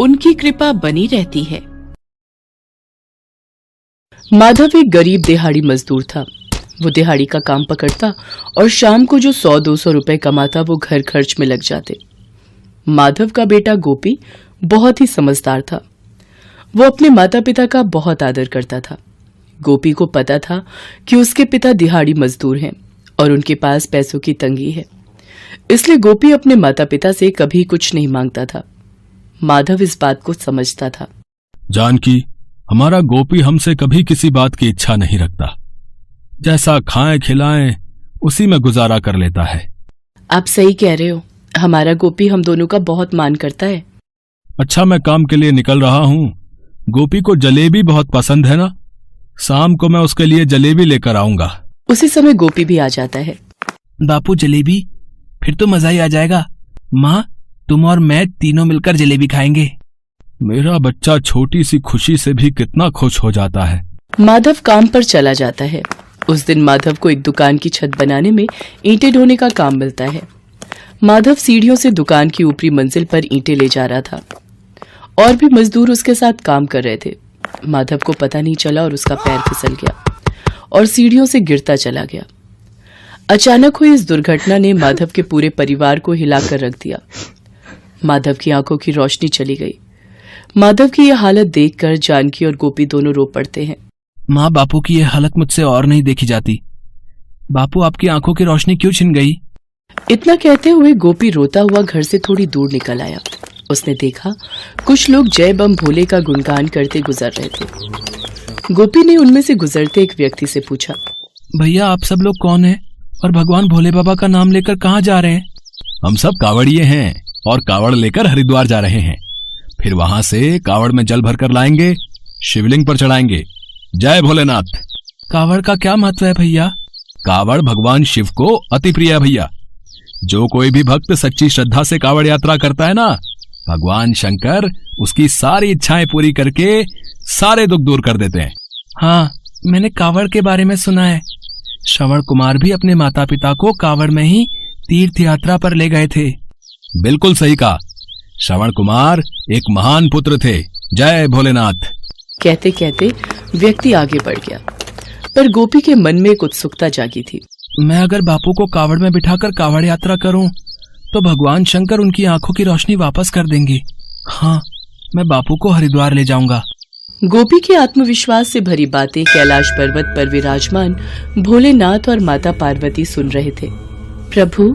उनकी कृपा बनी रहती है। माधव एक गरीब दिहाड़ी मजदूर था। वो दिहाड़ी का काम पकड़ता और शाम को जो 100-200 रुपए कमाता वो घर खर्च में लग जाते। माधव का बेटा गोपी बहुत ही समझदार था। वो अपने माता पिता का बहुत आदर करता था। गोपी को पता था कि उसके पिता दिहाड़ी मजदूर हैं और उनके पास पैसों की तंगी है, इसलिए गोपी अपने माता पिता से कभी कुछ नहीं मांगता था। माधव इस बात को समझता था। जानकी, हमारा गोपी हमसे कभी किसी बात की इच्छा नहीं रखता। जैसा खाएं खिलाएं उसी में गुजारा कर लेता है। आप सही कह रहे हो। हमारा गोपी हम दोनों का बहुत मान करता है। अच्छा, मैं काम के लिए निकल रहा हूँ। गोपी को जलेबी बहुत पसंद है ना, शाम को मैं उसके लिए जलेबी लेकर आऊंगा। उसी समय गोपी भी आ जाता है। बापू जलेबी? फिर तो मजा ही आ जाएगा। माँ, तुम और मैं तीनों मिलकर जलेबी खाएंगे। मेरा बच्चा छोटी सी खुशी से भी कितना खुश हो जाता है। माधव काम पर चला जाता है। उस दिन माधव को एक दुकान की छत बनाने में ईंटें ढोने का काम मिलता है। माधव सीढ़ियों से दुकान की ऊपरी मंजिल पर ईंटें ले जा रहा था। और भी मजदूर उसके साथ काम कर रहे थे। माधव को पता नहीं चला और उसका पैर फिसल गया और सीढ़ियों से गिरता चला गया। अचानक हुई इस दुर्घटना ने माधव के पूरे परिवार को हिलाकर रख दिया। माधव की आंखों की रोशनी चली गई। माधव की यह हालत देखकर जानकी और गोपी दोनों रो पड़ते हैं। माँ, बापू की यह हालत मुझसे और नहीं देखी जाती। बापू, आपकी आंखों की रोशनी क्यों छिन गई? इतना कहते हुए गोपी रोता हुआ घर से थोड़ी दूर निकल आया। उसने देखा कुछ लोग जय बम भोले का गुणगान करते गुजर रहे थे। गोपी ने उनमें से गुजरते एक व्यक्ति से पूछा, भैया, आप सब लोग कौन हैं और भगवान भोले बाबा का नाम लेकर कहाँ जा रहे हैं? हम सब कावड़िए हैं और कावड़ लेकर हरिद्वार जा रहे हैं। फिर वहां से कावड़ में जल भरकर लाएंगे, शिवलिंग पर चढ़ाएंगे। जय भोलेनाथ। कावड़ का क्या महत्व है भैया? कावड़ भगवान शिव को अति प्रिय है भैया। जो कोई भी भक्त सच्ची श्रद्धा से कावड़ यात्रा करता है ना, भगवान शंकर उसकी सारी इच्छाएं पूरी करके सारे दुख दूर कर देते हैं। हाँ, मैंने कावड़ के बारे में सुना है। श्रवण कुमार भी अपने माता पिता को कावड़ में ही तीर्थ यात्रा पर ले गए थे। बिल्कुल सही कहा। श्रवण कुमार एक महान पुत्र थे। जय भोलेनाथ। कहते कहते व्यक्ति आगे बढ़ गया, पर गोपी के मन में एक उत्सुकता जागी थी। मैं अगर बापू को कावड़ में बिठाकर कावड़ यात्रा करूं तो भगवान शंकर उनकी आंखों की रोशनी वापस कर देंगे। हाँ, मैं बापू को हरिद्वार ले जाऊंगा। गोपी के आत्मविश्वास से भरी बातें कैलाश पर्वत पर विराजमान भोलेनाथ और माता पार्वती सुन रहे थे। प्रभु,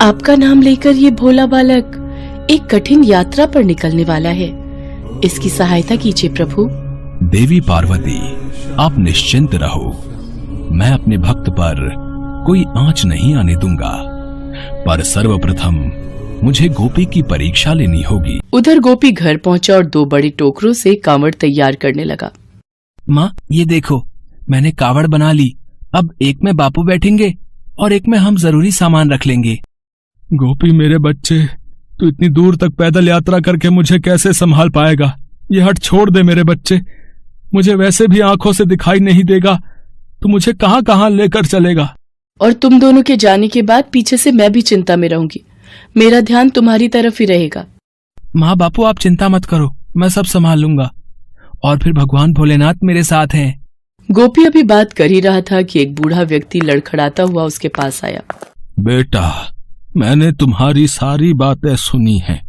आपका नाम लेकर ये भोला बालक एक कठिन यात्रा पर निकलने वाला है। इसकी सहायता कीजिए प्रभु। देवी पार्वती, आप निश्चिंत रहो। मैं अपने भक्त पर कोई आंच नहीं आने दूंगा, पर सर्वप्रथम मुझे गोपी की परीक्षा लेनी होगी। उधर गोपी घर पहुंचा और 2 बड़ी टोकरों से कावड़ तैयार करने लगा। माँ, ये देखो, मैंने कावड़ बना ली। अब एक में बापू बैठेंगे और एक में हम जरूरी सामान रख लेंगे। गोपी मेरे बच्चे, तू इतनी दूर तक पैदल यात्रा करके मुझे कैसे संभाल पाएगा? ये हट छोड़ दे मेरे बच्चे। मुझे वैसे भी आंखों से दिखाई नहीं देगा, तू मुझे कहाँ कहाँ लेकर चलेगा? और तुम दोनों के जाने के बाद पीछे से मैं भी चिंता में रहूंगी। मेरा ध्यान तुम्हारी तरफ ही रहेगा। माँ, बापू आप चिंता मत करो, मैं सब संभाल लूंगा। और फिर भगवान भोलेनाथ मेरे साथ हैं। गोपी अभी बात कर ही रहा था कि एक बूढ़ा व्यक्ति लड़खड़ाता हुआ उसके पास आया। बेटा, मैंने तुम्हारी सारी बातें सुनी हैं।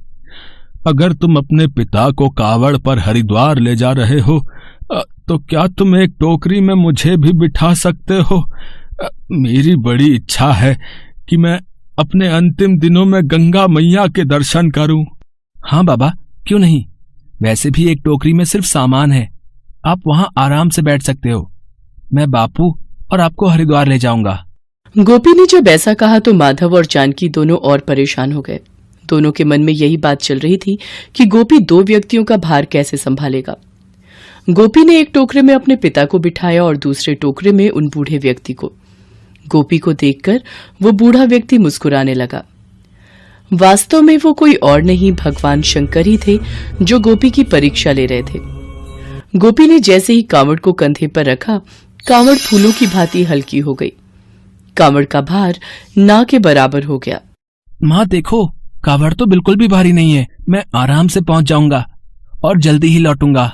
अगर तुम अपने पिता को कावड़ पर हरिद्वार ले जा रहे हो तो क्या तुम एक टोकरी में मुझे भी बिठा सकते हो? मेरी बड़ी इच्छा है कि मैं अपने अंतिम दिनों में गंगा मैया के दर्शन करूं। हाँ बाबा, क्यों नहीं। वैसे भी एक टोकरी में सिर्फ सामान है, आप वहां आराम से बैठ सकते हो। मैं बापू और आपको हरिद्वार ले जाऊंगा। गोपी ने जब ऐसा कहा तो माधव और जानकी दोनों और परेशान हो गए। दोनों के मन में यही बात चल रही थी कि गोपी 2 व्यक्तियों का भार कैसे संभालेगा। गोपी ने एक टोकरे में अपने पिता को बिठाया और दूसरे टोकरे में उन बूढ़े व्यक्ति को। गोपी को देखकर वो बूढ़ा व्यक्ति मुस्कुराने लगा। वास्तव में वो कोई और नहीं, भगवान शंकर ही थे जो गोपी की परीक्षा ले रहे थे। गोपी ने जैसे ही कावड़ को कंधे पर रखा, कावड़ फूलों की भांति हल्की हो गई। कावड़ का भार ना के बराबर हो गया। माँ देखो, कावड़ तो बिल्कुल भी भारी नहीं है, मैं आराम से पहुंच जाऊंगा। और जल्दी ही लौटूंगा।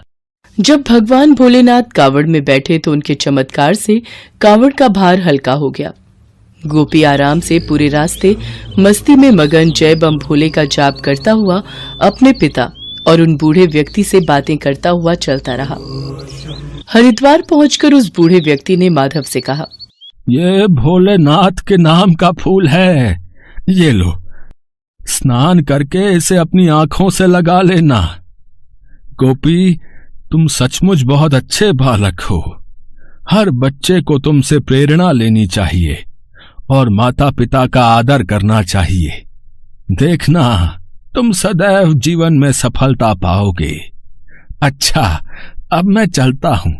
जब भगवान भोलेनाथ कावड़ में बैठे तो उनके चमत्कार से कावड़ का भार हल्का हो गया। गोपी आराम से पूरे रास्ते मस्ती में मगन जय बम भोले का जाप करता हुआ अपने पिता और उन बूढ़े व्यक्ति से बातें करता हुआ चलता रहा। हरिद्वार पहुंचकर उस बूढ़े व्यक्ति ने माधव से कहा, ये भोलेनाथ के नाम का फूल है, ये लो, स्नान करके इसे अपनी आंखों से लगा लेना। गोपी, तुम सचमुच बहुत अच्छे बालक हो। हर बच्चे को तुमसे प्रेरणा लेनी चाहिए और माता पिता का आदर करना चाहिए। देखना, तुम सदैव जीवन में सफलता पाओगे। अच्छा, अब मैं चलता हूं,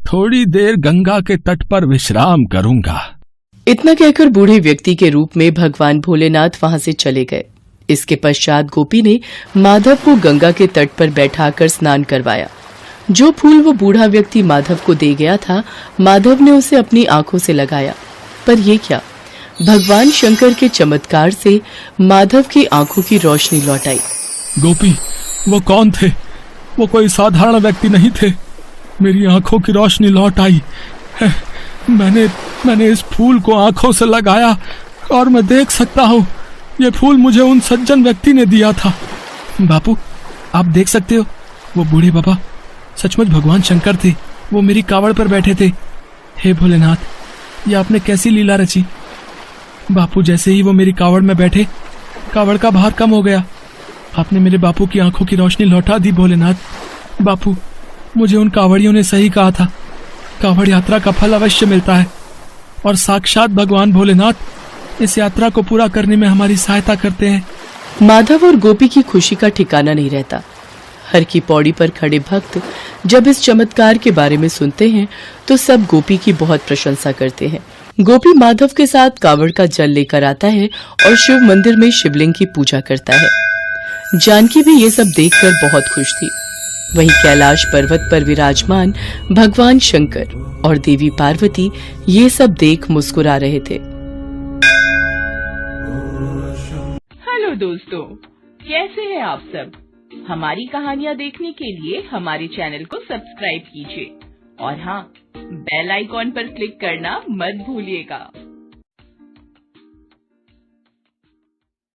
थोड़ी देर गंगा के तट पर विश्राम करूंगा। इतना कहकर बूढ़े व्यक्ति के रूप में भगवान भोलेनाथ वहां से चले गए। इसके पश्चात गोपी ने माधव को गंगा के तट पर बैठाकर स्नान करवाया। जो फूल वो बूढ़ा व्यक्ति माधव को दे गया था, माधव ने उसे अपनी आंखों से लगाया। पर यह क्या, भगवान शंकर के चमत्कार से माधव की आंखों की रोशनी लौट आई। गोपी, वो कौन थे? वो कोई साधारण व्यक्ति नहीं थे। मेरी आंखों की रोशनी लौट आई है। मैंने इस फूल को आंखों से लगाया और मैं देख सकता हूँ, ये फूल मुझे उन सज्जन व्यक्ति ने दिया था। बापू, आप देख सकते हो, वो बूढ़े बाबा सचमुच भगवान शंकर थे। वो मेरी कावड़ पर बैठे थे। हे भोलेनाथ, ये आपने कैसी लीला रची। बापू, जैसे ही वो मेरी कावड़ में बैठे, कावड़ का भार कम हो गया। आपने मेरे बापू की आंखों की रोशनी लौटा दी। भोलेनाथ बापू, मुझे उन कावड़ियों ने सही कहा था, कावड़ यात्रा का फल अवश्य मिलता है और साक्षात भगवान भोलेनाथ इस यात्रा को पूरा करने में हमारी सहायता करते हैं। माधव और गोपी की खुशी का ठिकाना नहीं रहता। हर की पौड़ी पर खड़े भक्त जब इस चमत्कार के बारे में सुनते हैं तो सब गोपी की बहुत प्रशंसा करते हैं। गोपी माधव के साथ कावड़ का जल लेकर आता है और शिव मंदिर में शिवलिंग की पूजा करता है। जानकी भी ये सब देखकर बहुत खुश थी। वहीं कैलाश पर्वत पर विराजमान भगवान शंकर और देवी पार्वती ये सब देख मुस्कुरा रहे थे। हेलो दोस्तों, कैसे हैं आप सब? हमारी कहानियाँ देखने के लिए हमारे चैनल को सब्सक्राइब कीजिए और हाँ, बेल आइकॉन पर क्लिक करना मत भूलिएगा।